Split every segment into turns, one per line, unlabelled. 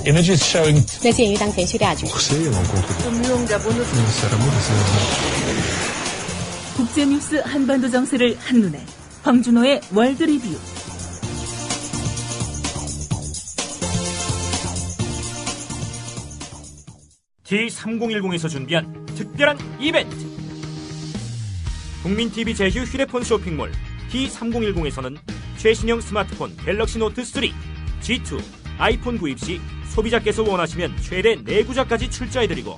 那鉴于当前叙利亚局势，
국제뉴스 한반도 정세를 한눈에 황준호의 월드리뷰.
T3010에서 준비한 특별한 이벤트. 국민TV 제휴 휴대폰 쇼핑몰 T3010에서는 최신형 스마트폰 갤럭시 노트 3, G2, 아이폰 구입 시 소비자께서 원하시면 최대 4구자까지 출자해드리고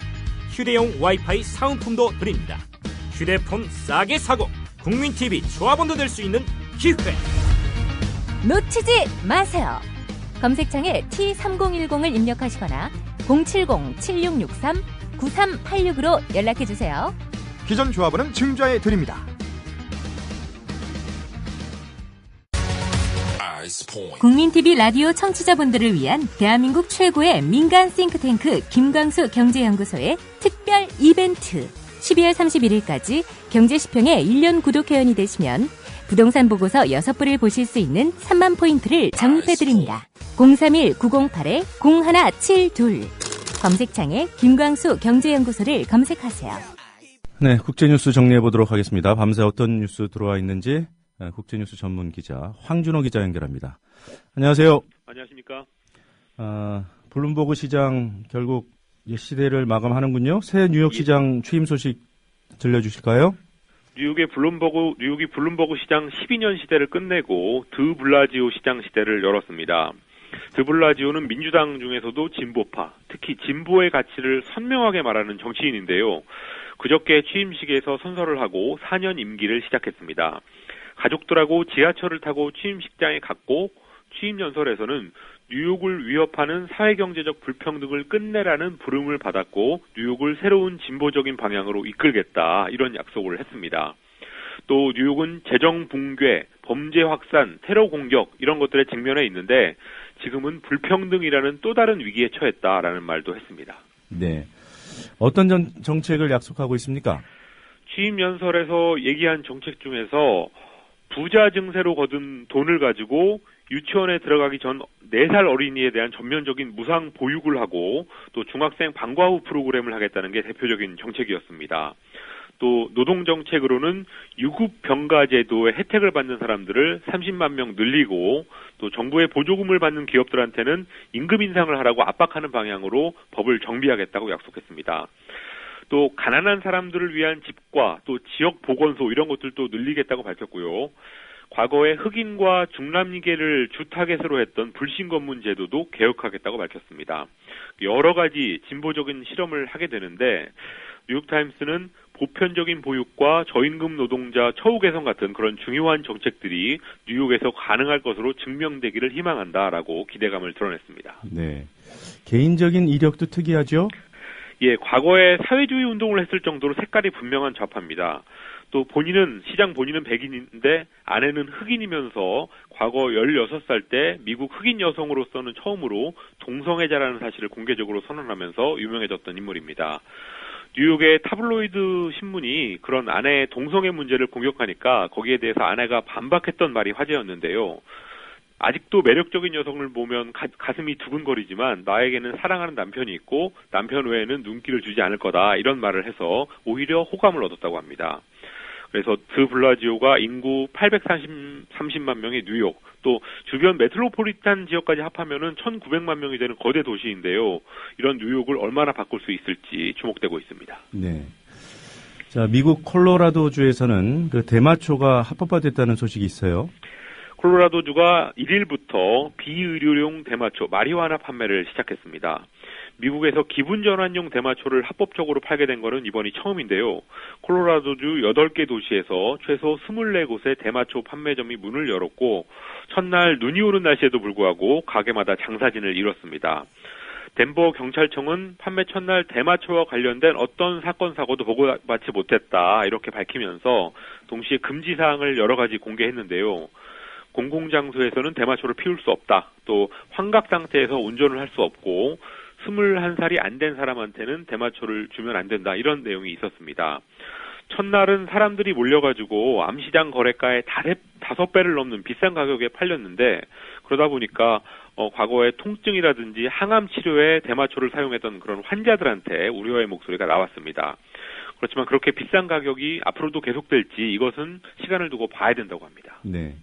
휴대용 와이파이 사은품도 드립니다. 휴대폰 싸게 사고 국민TV 조합원도 될 수 있는 기회.
놓치지 마세요. 검색창에 T3010을 입력하시거나 070-7663-9386으로 연락해주세요.
기존 조합원은 증자해 드립니다.
국민TV 라디오 청취자분들을 위한 대한민국 최고의 민간 싱크탱크 김광수 경제연구소의 특별 이벤트. 12월 31일까지 경제시평의 1년 구독회원이 되시면 부동산 보고서 6부를 보실 수 있는 3만 포인트를 적립해드립니다. 031-908-0172 검색창에 김광수 경제연구소를 검색하세요.
네, 국제뉴스 정리해보도록 하겠습니다. 밤새 어떤 뉴스 들어와 있는지 국제뉴스 전문 기자 황준호 기자 연결합니다. 안녕하세요.
안녕하십니까.
블룸버그 시장 결국 시대를 마감하는군요. 새 뉴욕 시장 취임 소식 들려주실까요?
뉴욕이 블룸버그 시장 12년 시대를 끝내고 드 블라지오 시장 시대를 열었습니다. 드 블라지오는 민주당 중에서도 진보파, 특히 진보의 가치를 선명하게 말하는 정치인인데요. 그저께 취임식에서 선서를 하고 4년 임기를 시작했습니다. 가족들하고 지하철을 타고 취임식장에 갔고 취임 연설에서는 뉴욕을 위협하는 사회경제적 불평등을 끝내라는 부름을 받았고 뉴욕을 새로운 진보적인 방향으로 이끌겠다 이런 약속을 했습니다. 또 뉴욕은 재정 붕괴, 범죄 확산, 테러 공격 이런 것들에 직면해 있는데 지금은 불평등이라는 또 다른 위기에 처했다라는 말도 했습니다.
네, 어떤 정책을 약속하고 있습니까?
취임 연설에서 얘기한 정책 중에서 부자 증세로 거둔 돈을 가지고 유치원에 들어가기 전 4살 어린이에 대한 전면적인 무상 보육을 하고 또 중학생 방과 후 프로그램을 하겠다는 게 대표적인 정책이었습니다. 또 노동정책으로는 유급병가 제도의 혜택을 받는 사람들을 30만 명 늘리고 또 정부의 보조금을 받는 기업들한테는 임금 인상을 하라고 압박하는 방향으로 법을 정비하겠다고 약속했습니다. 또 가난한 사람들을 위한 집과 또 지역 보건소 이런 것들도 늘리겠다고 밝혔고요. 과거에 흑인과 중남계를 주 타겟으로 했던 불신검문 제도도 개혁하겠다고 밝혔습니다. 여러 가지 진보적인 실험을 하게 되는데 뉴욕타임스는 보편적인 보육과 저임금 노동자 처우 개선 같은 그런 중요한 정책들이 뉴욕에서 가능할 것으로 증명되기를 희망한다라고 기대감을 드러냈습니다.
네, 개인적인 이력도 특이하죠?
예, 과거에 사회주의 운동을 했을 정도로 색깔이 분명한 좌파입니다. 또 시장 본인은 백인인데 아내는 흑인이면서 과거 16살 때 미국 흑인 여성으로서는 처음으로 동성애자라는 사실을 공개적으로 선언하면서 유명해졌던 인물입니다. 뉴욕의 타블로이드 신문이 그런 아내의 동성애 문제를 공격하니까 거기에 대해서 아내가 반박했던 말이 화제였는데요. 아직도 매력적인 여성을 보면 가슴이 두근거리지만 나에게는 사랑하는 남편이 있고 남편 외에는 눈길을 주지 않을 거다 이런 말을 해서 오히려 호감을 얻었다고 합니다. 그래서 드 블라지오가 인구 830만 명의 뉴욕, 또 주변 메트로폴리탄 지역까지 합하면은 1,900만 명이 되는 거대 도시인데요. 이런 뉴욕을 얼마나 바꿀 수 있을지 주목되고 있습니다.
네. 자, 미국 콜로라도주에서는 그 대마초가 합법화됐다는 소식이 있어요.
콜로라도주가 1일부터 비의료용 대마초, 마리화나 판매를 시작했습니다. 미국에서 기분전환용 대마초를 합법적으로 팔게 된 거는 이번이 처음인데요. 콜로라도주 8개 도시에서 최소 24곳의 대마초 판매점이 문을 열었고 첫날 눈이 오는 날씨에도 불구하고 가게마다 장사진을 이뤘습니다. 덴버 경찰청은 판매 첫날 대마초와 관련된 어떤 사건 사고도 보고받지 못했다 이렇게 밝히면서 동시에 금지 사항을 여러 가지 공개했는데요. 공공장소에서는 대마초를 피울 수 없다. 또 환각 상태에서 운전을 할 수 없고 21살이 안 된 사람한테는 대마초를 주면 안 된다. 이런 내용이 있었습니다. 첫날은 사람들이 몰려가지고 암시장 거래가의 5배를 넘는 비싼 가격에 팔렸는데 그러다 보니까 과거에 통증이라든지 항암 치료에 대마초를 사용했던 그런 환자들한테 우려의 목소리가 나왔습니다. 그렇지만 그렇게 비싼 가격이 앞으로도 계속될지 이것은 시간을 두고 봐야 된다고 합니다.
네.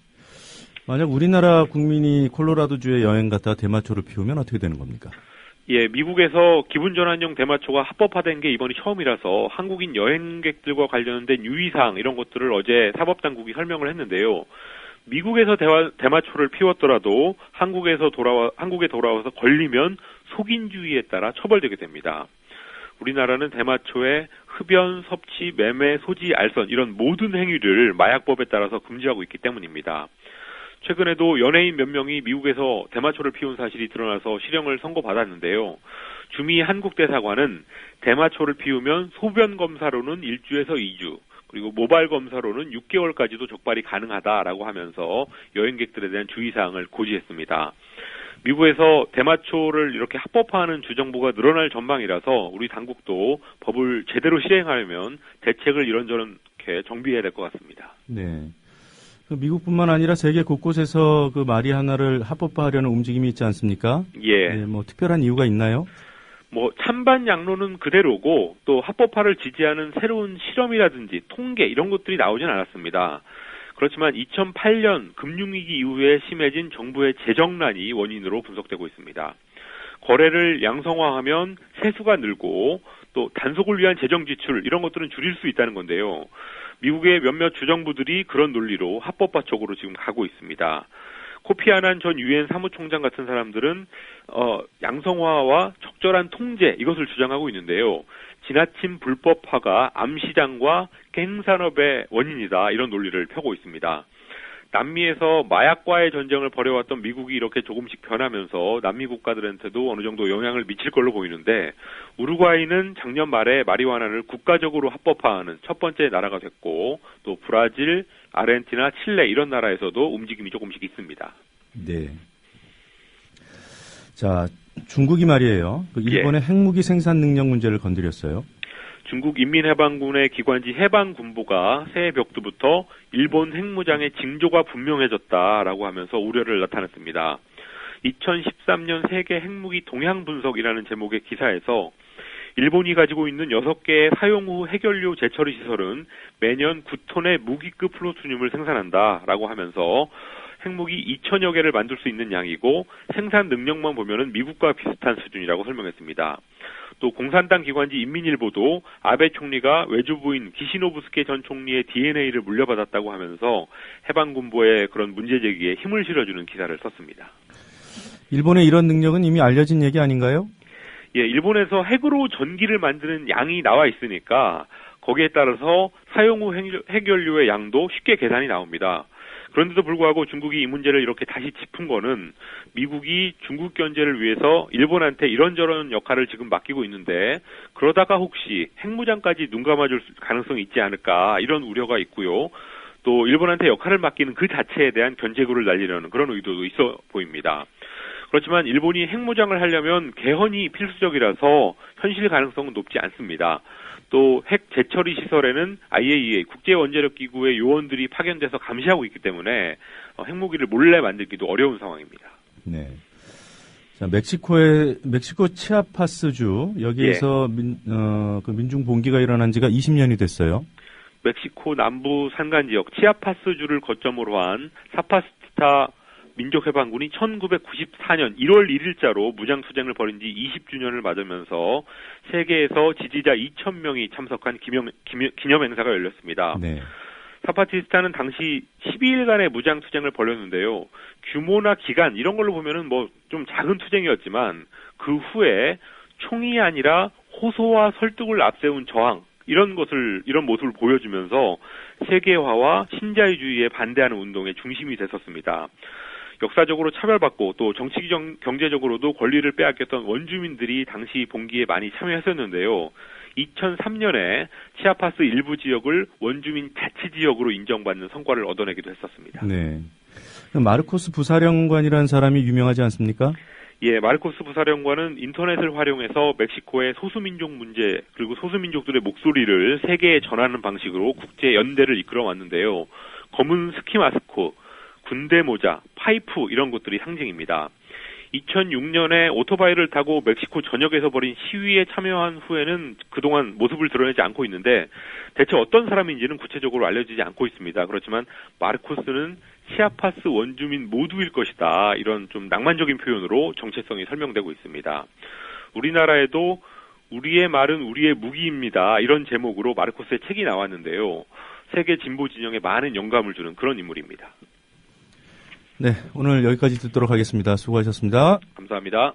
만약 우리나라 국민이 콜로라도주에 여행 갔다가 대마초를 피우면 어떻게 되는 겁니까?
예, 미국에서 기분전환용 대마초가 합법화된 게 이번이 처음이라서 한국인 여행객들과 관련된 유의사항 이런 것들을 어제 사법당국이 설명을 했는데요. 미국에서 대마초를 피웠더라도 한국에 돌아와서 걸리면 속인주의에 따라 처벌되게 됩니다. 우리나라는 대마초의 흡연, 섭취, 매매, 소지, 알선 이런 모든 행위를 마약법에 따라서 금지하고 있기 때문입니다. 최근에도 연예인 몇 명이 미국에서 대마초를 피운 사실이 드러나서 실형을 선고받았는데요. 주미 한국대사관은 대마초를 피우면 소변 검사로는 1주에서 2주, 그리고 모발 검사로는 6개월까지도 적발이 가능하다라고 하면서 여행객들에 대한 주의사항을 고지했습니다. 미국에서 대마초를 이렇게 합법화하는 주정부가 늘어날 전망이라서 우리 당국도 법을 제대로 실행하려면 대책을 이런저렇게 정비해야 될 것 같습니다.
네. 미국뿐만 아니라 세계 곳곳에서 그 마리화나를 합법화하려는 움직임이 있지 않습니까?
예.
네, 뭐 특별한 이유가 있나요?
찬반 양론은 그대로고 또 합법화를 지지하는 새로운 실험이라든지 통계 이런 것들이 나오진 않았습니다. 그렇지만 2008년 금융위기 이후에 심해진 정부의 재정난이 원인으로 분석되고 있습니다. 거래를 양성화하면 세수가 늘고 또 단속을 위한 재정 지출 이런 것들은 줄일 수 있다는 건데요. 미국의 몇몇 주정부들이 그런 논리로 합법화 쪽으로 지금 가고 있습니다. 코피 아난 전 유엔 사무총장 같은 사람들은 양성화와 적절한 통제 이것을 주장하고 있는데요. 지나친 불법화가 암시장과 갱산업의 원인이다 이런 논리를 펴고 있습니다. 남미에서 마약과의 전쟁을 벌여왔던 미국이 이렇게 조금씩 변하면서 남미 국가들한테도 어느 정도 영향을 미칠 걸로 보이는데 우루과이는 작년 말에 마리화나를 국가적으로 합법화하는 첫 번째 나라가 됐고 또 브라질, 아르헨티나, 칠레 이런 나라에서도 움직임이 조금씩 있습니다.
네. 자, 중국이 말이에요. 일본의 핵무기 생산 능력 문제를 건드렸어요.
중국 인민해방군의 기관지 해방군부가 새해 벽두부터 일본 핵무장의 징조가 분명해졌다라고 하면서 우려를 나타냈습니다. 2013년 세계 핵무기 동향 분석이라는 제목의 기사에서 일본이 가지고 있는 6개의 사용 후 핵연료 재처리 시설은 매년 9톤의 무기급 플루토늄을 생산한다라고 하면서 핵무기 2천여 개를 만들 수 있는 양이고 생산 능력만 보면은 미국과 비슷한 수준이라고 설명했습니다. 또 공산당 기관지 인민일보도 아베 총리가 외주부인 기시노부스케 전 총리의 DNA를 물려받았다고 하면서 해방군부의 그런 문제 제기에 힘을 실어주는 기사를 썼습니다.
일본의 이런 능력은 이미 알려진 얘기 아닌가요?
예, 일본에서 핵으로 전기를 만드는 양이 나와 있으니까 거기에 따라서 사용 후 핵연료의 양도 쉽게 계산이 나옵니다. 그런데도 불구하고 중국이 이 문제를 이렇게 다시 짚은 거는 미국이 중국 견제를 위해서 일본한테 이런저런 역할을 지금 맡기고 있는데 그러다가 혹시 핵무장까지 눈 감아줄 가능성이 있지 않을까 이런 우려가 있고요. 또 일본한테 역할을 맡기는 그 자체에 대한 견제구를 날리려는 그런 의도도 있어 보입니다. 그렇지만 일본이 핵무장을 하려면 개헌이 필수적이라서 현실 가능성은 높지 않습니다. 또 핵 재처리 시설에는 IAEA 국제원자력기구의 요원들이 파견돼서 감시하고 있기 때문에 핵무기를 몰래 만들기도 어려운 상황입니다.
네. 자, 멕시코 치아파스주 여기에서 그 민중 봉기가 일어난 지가 20년이 됐어요.
멕시코 남부 산간 지역 치아파스주를 거점으로 한 사파스타 민족해방군이 1994년 1월 1일자로 무장투쟁을 벌인 지 20주년을 맞으면서 세계에서 지지자 2,000명이 참석한 기념 행사가 열렸습니다. 네. 사파티스타는 당시 12일간의 무장투쟁을 벌였는데요. 규모나 기간 이런 걸로 보면은 좀 작은 투쟁이었지만 그 후에 총이 아니라 호소와 설득을 앞세운 저항 이런 모습을 보여주면서 세계화와 신자유주의에 반대하는 운동의 중심이 됐었습니다. 역사적으로 차별받고 또 정치 경제적으로도 권리를 빼앗겼던 원주민들이 당시 봉기에 많이 참여했었는데요. 2003년에 치아파스 일부 지역을 원주민 자치지역으로 인정받는 성과를 얻어내기도 했었습니다.
네. 마르코스 부사령관이라는 사람이 유명하지 않습니까?
예, 마르코스 부사령관은 인터넷을 활용해서 멕시코의 소수민족 문제 그리고 소수민족들의 목소리를 세계에 전하는 방식으로 국제 연대를 이끌어 왔는데요. 검은 스키 마스크, 군대 모자, 파이프 이런 것들이 상징입니다. 2006년에 오토바이를 타고 멕시코 전역에서 벌인 시위에 참여한 후에는 그동안 모습을 드러내지 않고 있는데 대체 어떤 사람인지는 구체적으로 알려지지 않고 있습니다. 그렇지만 마르코스는 치아파스 원주민 모두일 것이다. 이런 좀 낭만적인 표현으로 정체성이 설명되고 있습니다. 우리나라에도 우리의 말은 우리의 무기입니다. 이런 제목으로 마르코스의 책이 나왔는데요. 세계 진보 진영에 많은 영감을 주는 그런 인물입니다.
네, 오늘 여기까지 듣도록 하겠습니다. 수고하셨습니다.
감사합니다.